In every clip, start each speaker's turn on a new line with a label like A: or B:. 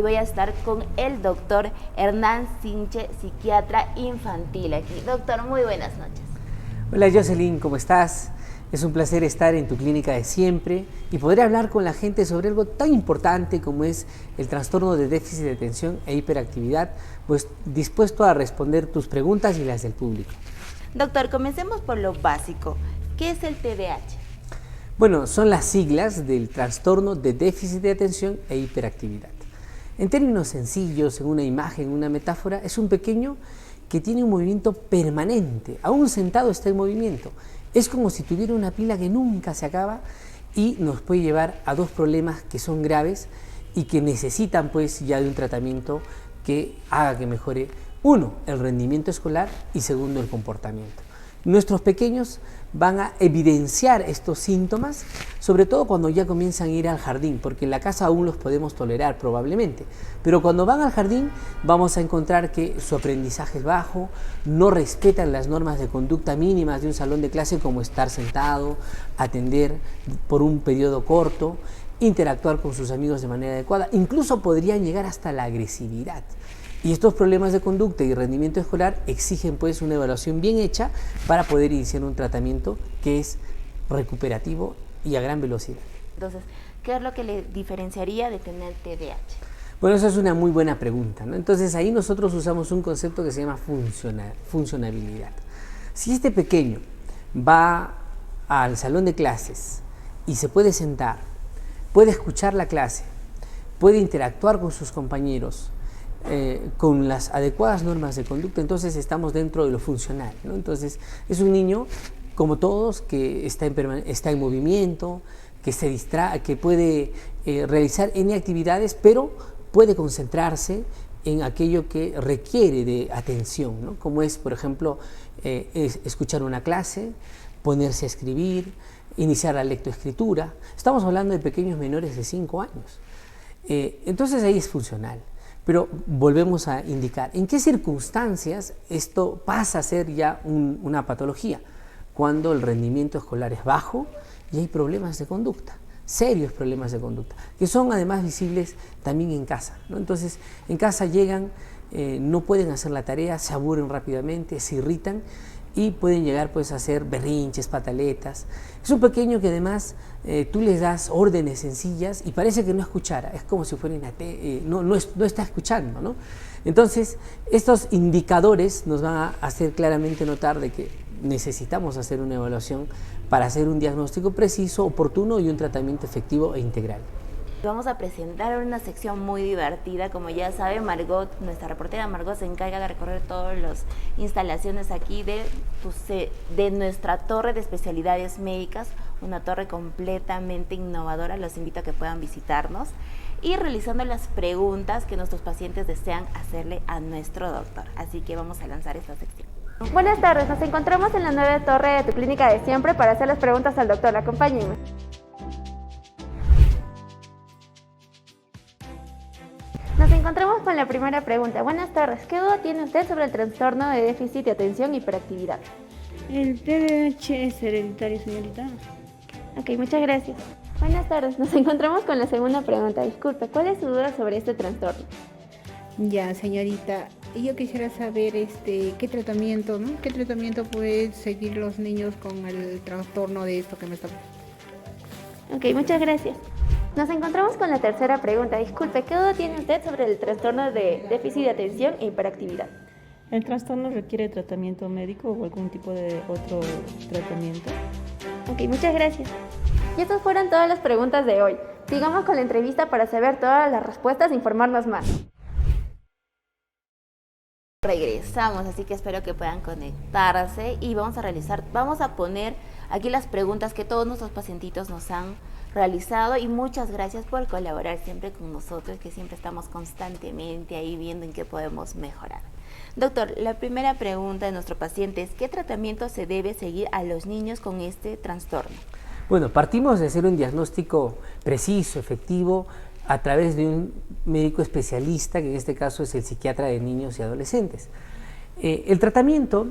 A: voy a estar con el doctor Hernán Sinche, psiquiatra infantil aquí. Doctor, muy buenas noches.
B: Hola Jocelyn, ¿cómo estás? Es un placer estar en tu clínica de siempre y poder hablar con la gente sobre algo tan importante como es el trastorno de déficit de atención e hiperactividad, pues dispuesto a responder tus preguntas y las del público.
A: Doctor, comencemos por lo básico. ¿Qué es el TDAH?
B: Bueno, son las siglas del trastorno de déficit de atención e hiperactividad. En términos sencillos, en una imagen, en una metáfora, es un pequeño que tiene un movimiento permanente, aún sentado está en movimiento. Es como si tuviera una pila que nunca se acaba y nos puede llevar a dos problemas que son graves y que necesitan pues ya de un tratamiento que haga que mejore, uno, el rendimiento escolar y segundo, el comportamiento. Nuestros pequeños van a evidenciar estos síntomas, sobre todo cuando ya comienzan a ir al jardín, porque en la casa aún los podemos tolerar probablemente, pero cuando van al jardín vamos a encontrar que su aprendizaje es bajo, no respetan las normas de conducta mínimas de un salón de clase como estar sentado, atender por un periodo corto, interactuar con sus amigos de manera adecuada, incluso podrían llegar hasta la agresividad. Y estos problemas de conducta y rendimiento escolar exigen pues una evaluación bien hecha para poder iniciar un tratamiento que es recuperativo y a gran velocidad.
A: Entonces, ¿qué es lo que le diferenciaría de tener TDAH?
B: Bueno, esa es una muy buena pregunta, ¿no? Entonces ahí nosotros usamos un concepto que se llama funcionabilidad. Si este pequeño va al salón de clases y se puede sentar, puede escuchar la clase, puede interactuar con sus compañeros, con las adecuadas normas de conducta, entonces estamos dentro de lo funcional, ¿no? Entonces es un niño como todos que está en movimiento, que se distrae, que puede realizar N actividades, pero puede concentrarse en aquello que requiere de atención, ¿no? Como es, por ejemplo, escuchar una clase, ponerse a escribir, iniciar la lectoescritura. Estamos hablando de pequeños menores de 5 años. Entonces ahí es funcional. Pero volvemos a indicar, ¿en qué circunstancias esto pasa a ser ya una patología? Cuando el rendimiento escolar es bajo y hay problemas de conducta, serios problemas de conducta, que son además visibles también en casa, ¿no? Entonces, en casa llegan, no pueden hacer la tarea, se aburren rápidamente, se irritan y pueden llegar pues a hacer berrinches, pataletas. Es un pequeño que además tú les das órdenes sencillas y parece que no escuchara, es como si fuera no está escuchando, ¿no? Entonces estos indicadores nos van a hacer claramente notar de que necesitamos hacer una evaluación para hacer un diagnóstico preciso, oportuno y un tratamiento efectivo e integral.
A: Vamos a presentar una sección muy divertida. Como ya sabe, Margot, nuestra reportera Margot, se encarga de recorrer todas las instalaciones aquí de nuestra torre de especialidades médicas, una torre completamente innovadora. Los invito a que puedan visitarnos y realizando las preguntas que nuestros pacientes desean hacerle a nuestro doctor. Así que vamos a lanzar esta sección.
C: Buenas tardes, nos encontramos en la nueva torre de tu clínica de siempre para hacer las preguntas al doctor. Acompáñenme. Nos encontramos con la primera pregunta. Buenas tardes, ¿qué duda tiene usted sobre el trastorno de déficit de atención e hiperactividad?
D: El TDAH es hereditario, señorita.
C: Ok, muchas gracias. Buenas tardes, nos encontramos con la segunda pregunta. Disculpe, ¿cuál es su duda sobre este trastorno?
D: Ya, señorita, yo quisiera saber qué tratamiento, ¿no? ¿Qué tratamiento pueden seguir los niños con el trastorno de esto que me está...
C: Ok, muchas gracias. Nos encontramos con la tercera pregunta. Disculpe, ¿qué duda tiene usted sobre el trastorno de déficit de atención e hiperactividad?
E: ¿El trastorno requiere tratamiento médico o algún tipo de otro tratamiento?
C: Ok, muchas gracias. Y estas fueron todas las preguntas de hoy. Sigamos con la entrevista para saber todas las respuestas e informarnos más.
A: Regresamos, así que espero que puedan conectarse y vamos a poner aquí las preguntas que todos nuestros pacientitos nos han realizado y muchas gracias por colaborar siempre con nosotros, que siempre estamos constantemente ahí viendo en qué podemos mejorar. Doctor, la primera pregunta de nuestro paciente es ¿qué tratamiento se debe seguir a los niños con este trastorno?
B: Bueno, partimos de hacer un diagnóstico preciso, efectivo, a través de un médico especialista, que en este caso es el psiquiatra de niños y adolescentes. El tratamiento,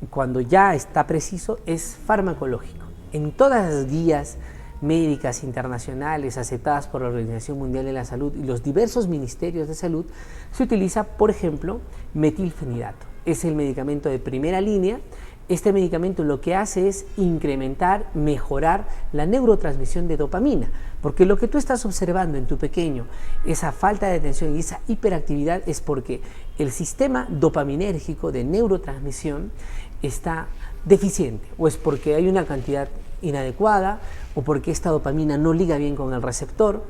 B: cuando ya está preciso, es farmacológico. En todas las guías médicas internacionales aceptadas por la Organización Mundial de la Salud y los diversos ministerios de salud, se utiliza, por ejemplo, metilfenidato. Es el medicamento de primera línea. Este medicamento lo que hace es incrementar, mejorar la neurotransmisión de dopamina, porque lo que tú estás observando en tu pequeño, esa falta de atención y esa hiperactividad, es porque el sistema dopaminérgico de neurotransmisión está deficiente, o es porque hay una cantidad inadecuada, o porque esta dopamina no liga bien con el receptor.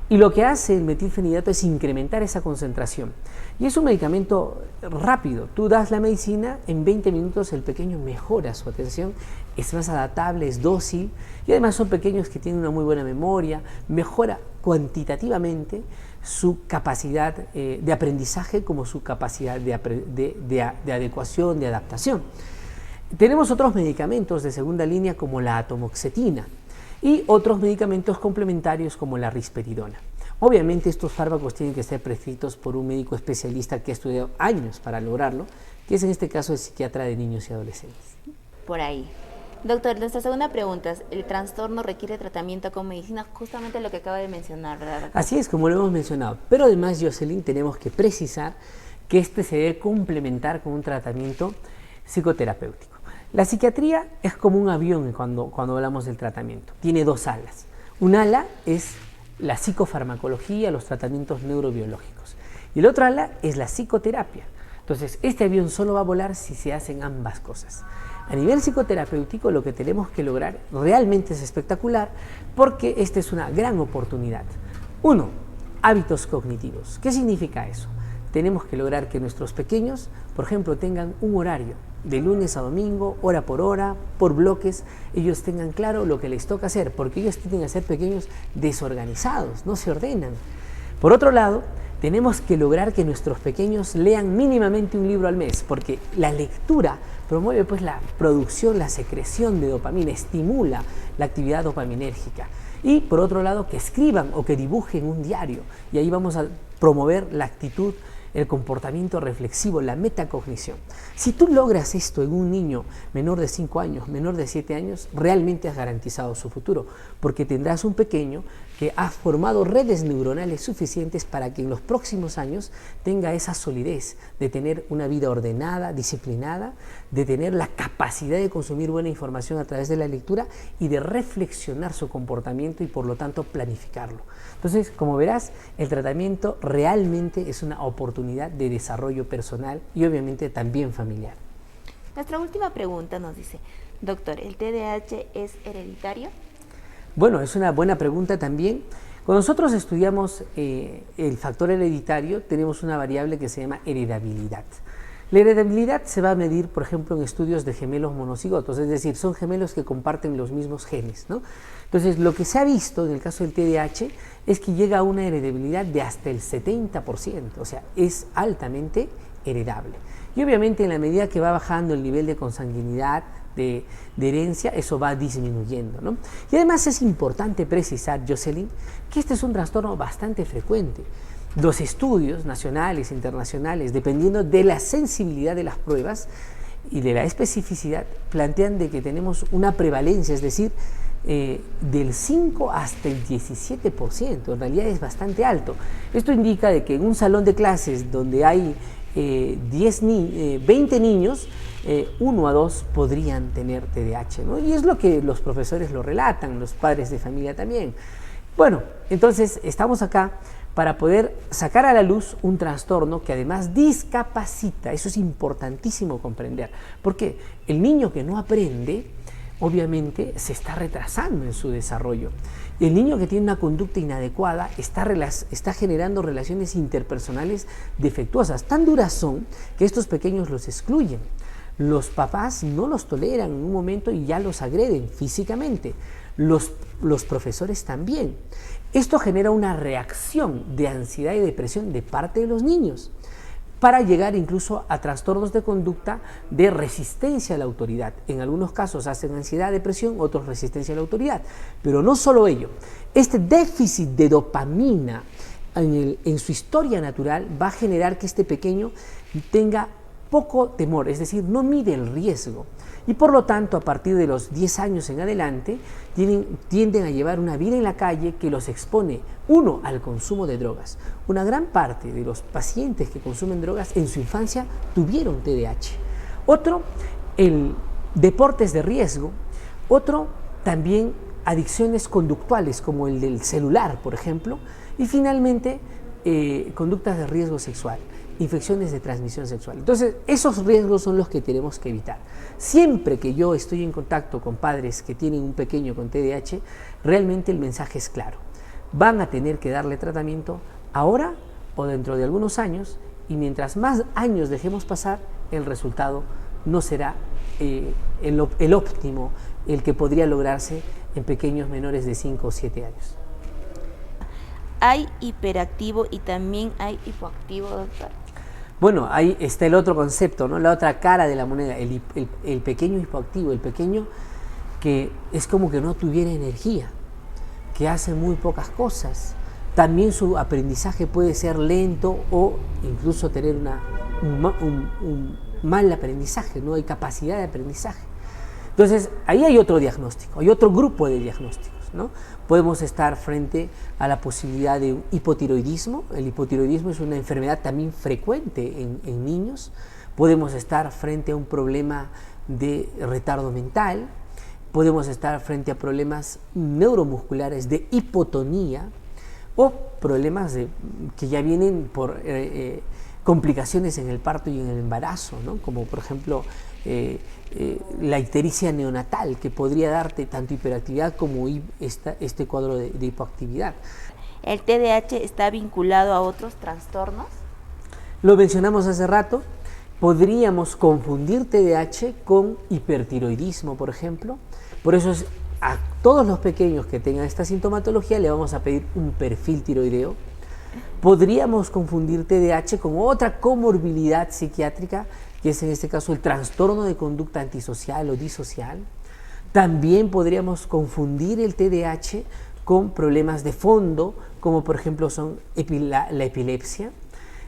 B: Y lo que hace el metilfenidato es incrementar esa concentración. Y es un medicamento rápido. Tú das la medicina, en 20 minutos el pequeño mejora su atención, es más adaptable, es dócil, y además son pequeños que tienen una muy buena memoria, mejora cuantitativamente su capacidad de aprendizaje como su capacidad de adecuación, de adaptación. Tenemos otros medicamentos de segunda línea como la atomoxetina, y otros medicamentos complementarios como la risperidona. Obviamente estos fármacos tienen que ser prescritos por un médico especialista que ha estudiado años para lograrlo, que es en este caso el psiquiatra de niños y adolescentes.
A: Por ahí. Doctor, nuestra segunda pregunta es, ¿el trastorno requiere tratamiento con medicina? Justamente lo que acaba de mencionar, ¿verdad?
B: Así es, como lo hemos mencionado. Pero además, Jocelyn, tenemos que precisar que este se debe complementar con un tratamiento psicoterapéutico. La psiquiatría es como un avión cuando hablamos del tratamiento. Tiene dos alas. Un ala es la psicofarmacología, los tratamientos neurobiológicos. Y el otro ala es la psicoterapia. Entonces, este avión solo va a volar si se hacen ambas cosas. A nivel psicoterapéutico, lo que tenemos que lograr realmente es espectacular, porque esta es una gran oportunidad. 1. Hábitos cognitivos. ¿Qué significa eso? Tenemos que lograr que nuestros pequeños, por ejemplo, tengan un horario de lunes a domingo, hora, por bloques. Ellos tengan claro lo que les toca hacer, porque ellos tienden a ser pequeños desorganizados, no se ordenan. Por otro lado, tenemos que lograr que nuestros pequeños lean mínimamente un libro al mes, porque la lectura promueve pues la producción, la secreción de dopamina, estimula la actividad dopaminérgica. Y por otro lado, que escriban o que dibujen un diario, y ahí vamos a promover la actitud, el comportamiento reflexivo, la metacognición. Si tú logras esto en un niño menor de 5 años, menor de 7 años, realmente has garantizado su futuro, porque tendrás un pequeño que ha formado redes neuronales suficientes para que en los próximos años tenga esa solidez de tener una vida ordenada, disciplinada, de tener la capacidad de consumir buena información a través de la lectura y de reflexionar su comportamiento y por lo tanto planificarlo. Entonces, como verás, el tratamiento realmente es una oportunidad de desarrollo personal y obviamente también familiar.
A: Nuestra última pregunta nos dice, doctor, ¿el TDAH es hereditario?
B: Bueno, es una buena pregunta también. Cuando nosotros estudiamos el factor hereditario, tenemos una variable que se llama heredabilidad. La heredabilidad se va a medir, por ejemplo, en estudios de gemelos monocigotos, es decir, son gemelos que comparten los mismos genes, ¿no? Entonces, lo que se ha visto en el caso del TDAH es que llega a una heredabilidad de hasta el 70%, o sea, es altamente heredable. Y obviamente en la medida que va bajando el nivel de consanguinidad, de herencia, eso va disminuyendo, ¿no? Y además es importante precisar, Jocelyn, que este es un trastorno bastante frecuente. Los estudios nacionales e internacionales, dependiendo de la sensibilidad de las pruebas y de la especificidad, plantean de que tenemos una prevalencia, es decir, del 5 hasta el 17%, en realidad es bastante alto. Esto indica de que en un salón de clases donde hay 20 niños, 1 a 2 podrían tener TDAH, ¿no? Y es lo que los profesores lo relatan, los padres de familia también. Bueno, entonces estamos acá para poder sacar a la luz un trastorno que además discapacita. Eso es importantísimo comprender, porque el niño que no aprende, obviamente se está retrasando en su desarrollo. El niño que tiene una conducta inadecuada está generando relaciones interpersonales defectuosas. Tan duras son que estos pequeños los excluyen. Los papás no los toleran en un momento y ya los agreden físicamente. Los profesores también. Esto genera una reacción de ansiedad y depresión de parte de los niños, para llegar incluso a trastornos de conducta de resistencia a la autoridad. En algunos casos hacen ansiedad, depresión, otros resistencia a la autoridad. Pero no solo ello, este déficit de dopamina en su historia natural va a generar que este pequeño tenga poco temor, es decir, no mide el riesgo. Y por lo tanto, a partir de los 10 años en adelante, tienden a llevar una vida en la calle que los expone, uno, al consumo de drogas. Una gran parte de los pacientes que consumen drogas en su infancia tuvieron TDAH. Otro, el deportes de riesgo. Otro, también adicciones conductuales, como el del celular, por ejemplo. Y finalmente, conductas de riesgo sexual, infecciones de transmisión sexual. Entonces, esos riesgos son los que tenemos que evitar. Siempre que yo estoy en contacto con padres que tienen un pequeño con TDAH, realmente el mensaje es claro. Van a tener que darle tratamiento ahora o dentro de algunos años, y mientras más años dejemos pasar, el resultado no será el óptimo, el que podría lograrse en pequeños menores de 5 o 7 años.
A: Hay hiperactivo y también hay hipoactivo, doctor.
B: Bueno, ahí está el otro concepto, ¿no? La otra cara de la moneda, el pequeño hipoactivo, el pequeño que es como que no tuviera energía, que hace muy pocas cosas. También su aprendizaje puede ser lento o incluso tener un mal aprendizaje, no hay capacidad de aprendizaje. Entonces, ahí hay otro diagnóstico, hay otro grupo de diagnósticos, ¿no? Podemos estar frente a la posibilidad de un hipotiroidismo. El hipotiroidismo es una enfermedad también frecuente en niños. Podemos estar frente a un problema de retardo mental. Podemos estar frente a problemas neuromusculares de hipotonía o problemas que ya vienen por complicaciones en el parto y en el embarazo, ¿no? Como por ejemplo la ictericia neonatal, que podría darte tanto hiperactividad como este cuadro de hipoactividad.
A: ¿El TDAH está vinculado a otros trastornos?
B: Lo mencionamos hace rato. Podríamos confundir TDAH con hipertiroidismo, por ejemplo. Por eso a todos los pequeños que tengan esta sintomatología le vamos a pedir un perfil tiroideo. Podríamos confundir TDAH con otra comorbilidad psiquiátrica, que es en este caso el trastorno de conducta antisocial o disocial. También podríamos confundir el TDAH con problemas de fondo, como por ejemplo son la epilepsia,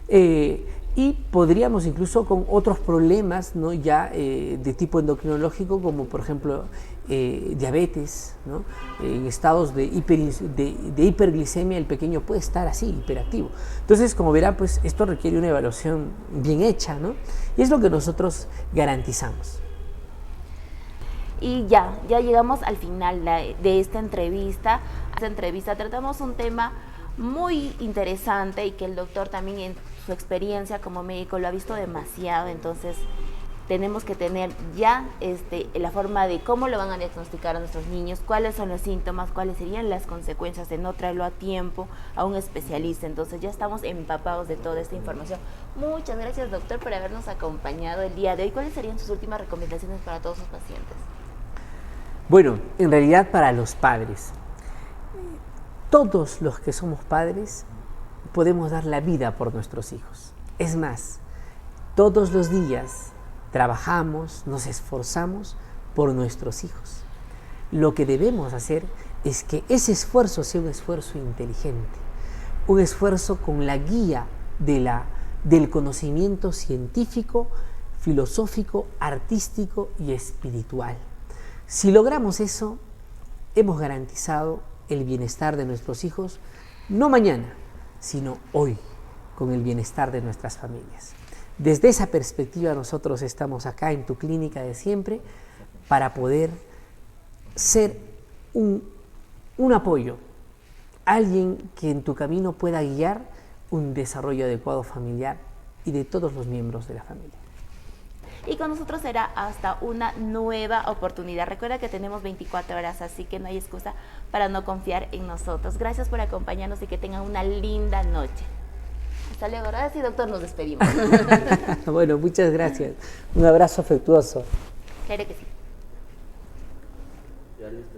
B: y podríamos incluso con otros problemas, ¿no? Ya de tipo endocrinológico, como por ejemplo diabetes, ¿no? En estados de hiperglicemia el pequeño puede estar así, hiperactivo. Entonces, como verán, pues esto requiere una evaluación bien hecha, ¿no? Y es lo que nosotros garantizamos.
A: Y ya llegamos al final de esta entrevista. Tratamos un tema muy interesante y que el doctor también en su experiencia como médico lo ha visto demasiado, entonces tenemos que tener ya la forma de cómo lo van a diagnosticar a nuestros niños, cuáles son los síntomas, cuáles serían las consecuencias de no traerlo a tiempo a un especialista. Entonces ya estamos empapados de toda esta información. Muchas gracias, doctor, por habernos acompañado el día de hoy. ¿Cuáles serían sus últimas recomendaciones para todos los pacientes?
B: Bueno, en realidad para los padres. Todos los que somos padres podemos dar la vida por nuestros hijos. Es más, todos los días trabajamos, nos esforzamos por nuestros hijos. Lo que debemos hacer es que ese esfuerzo sea un esfuerzo inteligente, un esfuerzo con la guía del conocimiento científico, filosófico, artístico y espiritual. Si logramos eso, hemos garantizado el bienestar de nuestros hijos, no mañana, sino hoy, con el bienestar de nuestras familias. Desde esa perspectiva nosotros estamos acá en tu clínica de siempre para poder ser un apoyo, alguien que en tu camino pueda guiar un desarrollo adecuado familiar y de todos los miembros de la familia.
A: Y con nosotros será hasta una nueva oportunidad. Recuerda que tenemos 24 horas, así que no hay excusa para no confiar en nosotros. Gracias por acompañarnos y que tengan una linda noche. Hasta luego. Ahora sí, doctor, nos despedimos.
B: Bueno, muchas gracias. Un abrazo afectuoso.
A: Claro que sí.
F: Ya listo.